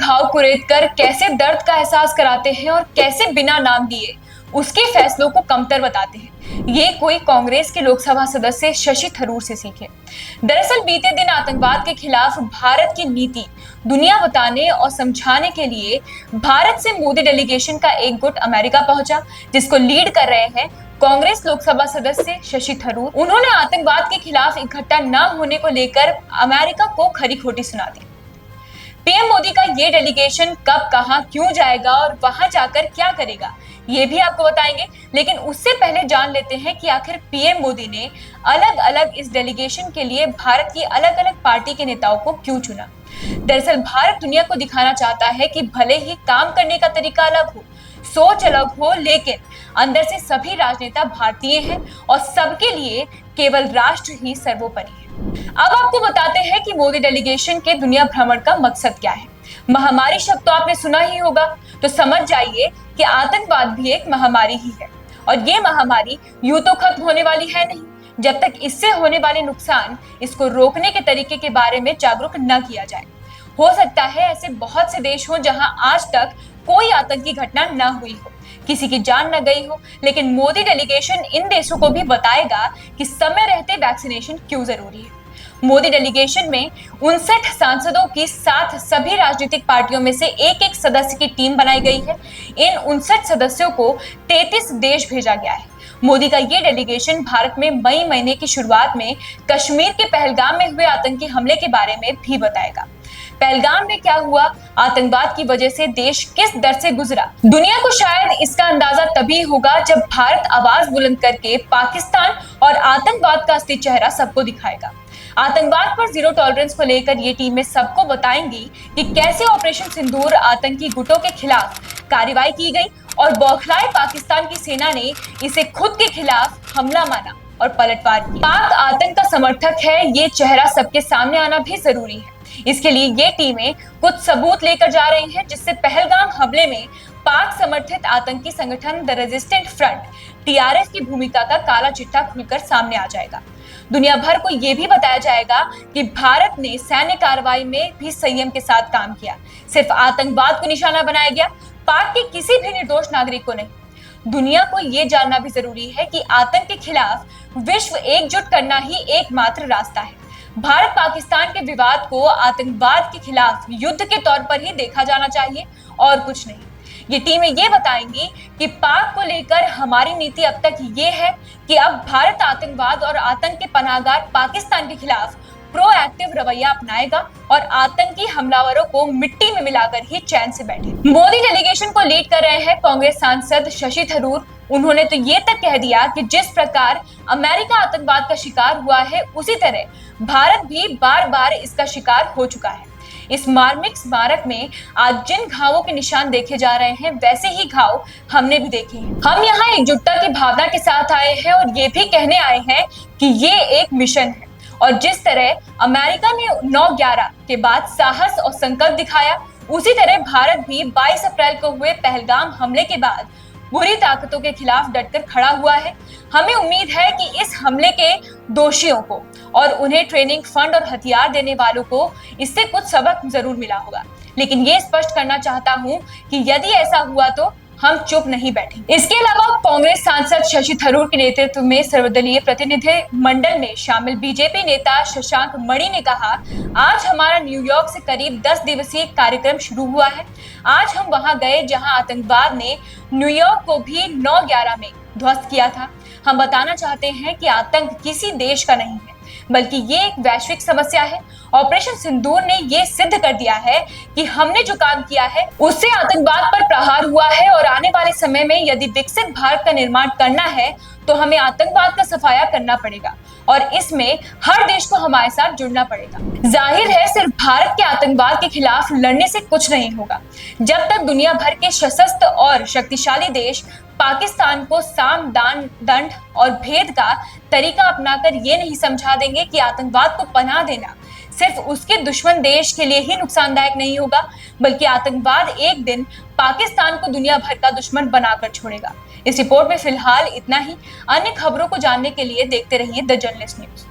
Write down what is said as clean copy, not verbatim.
घाव कुरेदकर कैसे दर्द का एहसास कराते हैं और कैसे बिना नाम दिए उसके फैसलों को कमतर बताते हैं, ये कोई कांग्रेस के लोकसभा सदस्य शशि थरूर से सीखे। दरअसल बीते दिन आतंकवाद के खिलाफ भारत की नीति दुनिया बताने और समझाने के लिए भारत से मोदी डेलीगेशन का एक गुट अमेरिका पहुंचा, जिसको लीड कर रहे हैं कांग्रेस लोकसभा सदस्य शशि थरूर। उन्होंने आतंकवाद के खिलाफ इकट्ठा न होने को लेकर अमेरिका को खरी खोटी सुना दी। पीएम मोदी का ये डेलीगेशन कब, कहां, क्यों जाएगा और वहां जाकर क्या करेगा, ये भी आपको बताएंगे। लेकिन उससे पहले जान लेते हैं कि आखिर पीएम मोदी ने अलग अलग इस डेलीगेशन के लिए भारत की अलग अलग पार्टी के नेताओं को क्यों चुना। दरअसल भारत दुनिया को दिखाना चाहता है कि भले ही काम करने का तरीका अलग हो, सोच अलग हो, लेकिन अंदर से सभी राजनेता भारतीय हैं और सबके लिए केवल राष्ट्र ही सर्वोपरि है। अब आपको बताते हैं कि मोदी डेलीगेशन के दुनिया भ्रमण का मकसद क्या है। महामारी शब्द तो आपने सुना ही होगा, तो समझ जाइए कि आतंकवाद भी एक महामारी ही है और ये महामारी यूं तो खत्म होने वाली है नहीं, जब तक इससे होने वाले नुकसान, इसको रोकने के तरीके के बारे में जागरूक न किया जाए। हो सकता है ऐसे बहुत से देश हों जहां आज तक कोई आतंकी घटना न हुई हो, किसी की जान न गई हो, लेकिन मोदी डेलीगेशन इन देशों को भी बताएगा कि समय रहते वैक्सीनेशन क्यों जरूरी है। मोदी डेलीगेशन में 59 सांसदों की साथ सभी राजनीतिक पार्टियों में से एक एक सदस्य की टीम बनाई गई है। इन 59 सदस्यों को 33 देश भेजा गया है। मोदी का ये डेलीगेशन भारत में मई महीने की शुरुआत में कश्मीर के पहलगाम में हुए आतंकी हमले के बारे में भी बताएगा। पहलगाम में क्या हुआ, आतंकवाद की वजह से देश किस दर से गुजरा, दुनिया को शायद इसका अंदाजा तभी होगा जब भारत आवाज बुलंद करके पाकिस्तान और आतंकवाद का असली चेहरा सबको दिखाएगा। आतंकवाद पर जीरो टॉलरेंस को लेकर ये टीमें सबको बताएंगी कि कैसे ऑपरेशन सिंदूर आतंकी गुटों के खिलाफ कार्रवाई की गई और बौखलाए पाकिस्तान की सेना ने इसे खुद के खिलाफ हमला माना और पलटवार किया। पाक आतंक का समर्थक है, ये चेहरा सबके सामने आना भी जरूरी है। इसके लिए ये टीमें कुछ सबूत लेकर जा रही हैं, जिससे पहलगाम हमले में पाक समर्थित आतंकी संगठन द रेजिस्टेंट फ्रंट टीआरएफ की भूमिका का काला चिट्ठा खुलकर सामने आ जाएगा। दुनिया भर को यह भी बताया जाएगा कि भारत ने सैन्य कार्रवाई में भी संयम के साथ काम किया, सिर्फ आतंकवाद को निशाना बनाया गया, पाक के किसी भी निर्दोष नागरिक को नहीं। दुनिया को यह जानना भी जरूरी है कि आतंक के खिलाफ विश्व एकजुट करना ही एकमात्र रास्ता है। भारत पाकिस्तान के विवाद को आतंकवाद के खिलाफ युद्ध के तौर पर ही देखा जाना चाहिए और कुछ नहीं। ये टीमें ये बताएंगी कि पाक को लेकर हमारी नीति अब तक ये है कि अब भारत आतंकवाद और आतंक के पनाहगार पाकिस्तान के खिलाफ प्रोएक्टिव रवैया अपनाएगा और आतंकी हमलावरों को मिट्टी में मिलाकर ही चैन से बैठे। मोदी डेलीगेशन को लीड कर रहे हैं कांग्रेस सांसद शशि थरूर। उन्होंने तो ये तक कह दिया कि जिस प्रकार अमेरिका आतंकवाद का शिकार हुआ है, उसी तरह भारत भी बार बार इसका शिकार हो चुका है। इस मार्मिक स्मारक में आज जिन घावों के निशान देखे जा रहे हैं, वैसे ही घाव हमने भी देखे हैं। हम यहाँ एकजुटता की भावना के साथ आए हैं और ये भी कहने आए हैं कि ये एक मिशन है और जिस तरह अमेरिका ने 9/11 के बाद साहस और संकल्प दिखाया, उसी तरह भारत भी 22 अप्रैल को हुए पहलगाम हमले के बाद बुरी ताकतों के खिलाफ डटकर खड़ा हुआ है। हमें उम्मीद है कि इस हमले के दोषियों को और उन्हें ट्रेनिंग फंड और हथियार देने वालों को इससे कुछ सबक जरूर मिला होगा। लेकिन ये स्पष्ट करना चाहता हूं कि यदि ऐसा हुआ तो हम चुप नहीं बैठेंगे। इसके अलावा कांग्रेस सांसद शशि थरूर के नेतृत्व में सर्वदलीय प्रतिनिधि मंडल में शामिल बीजेपी नेता शशांक मणि ने कहा, आज हमारा न्यूयॉर्क से करीब 10 दिवसीय कार्यक्रम शुरू हुआ है। आज हम वहां गए जहां आतंकवाद ने न्यूयॉर्क को भी 9/11 में ध्वस्त किया था। हम बताना चाहते हैं कि आतंक किसी देश का नहीं है, बल्कि ये एक वैश्विक समस्या है। ऑपरेशन सिंदूर ने ये सिद्ध कर दिया है कि हमने जो काम किया है उससे आतंकवाद पर प्रहार हुआ है और आने वाले समय में यदि विकसित भारत का निर्माण करना है तो हमें आतंकवाद का सफाया करना पड़ेगा और इसमें हर देश को हमारे साथ जुड़ना पड़ेगा। जाहिर है सिर्फ भारत के आतंकवाद के खिलाफ लड़ने से कुछ नहीं होगा जब तक दुनिया भर के सशस्त्र और शक्तिशाली देश पाकिस्तान को साम, दान, दंड और भेद का तरीका अपनाकर ये नहीं समझा देंगे कि आतंकवाद को पनाह देना सिर्फ उसके दुश्मन देश के लिए ही नुकसानदायक नहीं होगा, बल्कि आतंकवाद एक दिन पाकिस्तान को दुनिया भर का दुश्मन बनाकर छोड़ेगा। इस रिपोर्ट में फिलहाल इतना ही। अन्य खबरों को जानने के लिए देखते रहिए द जर्नलिस्ट न्यूज।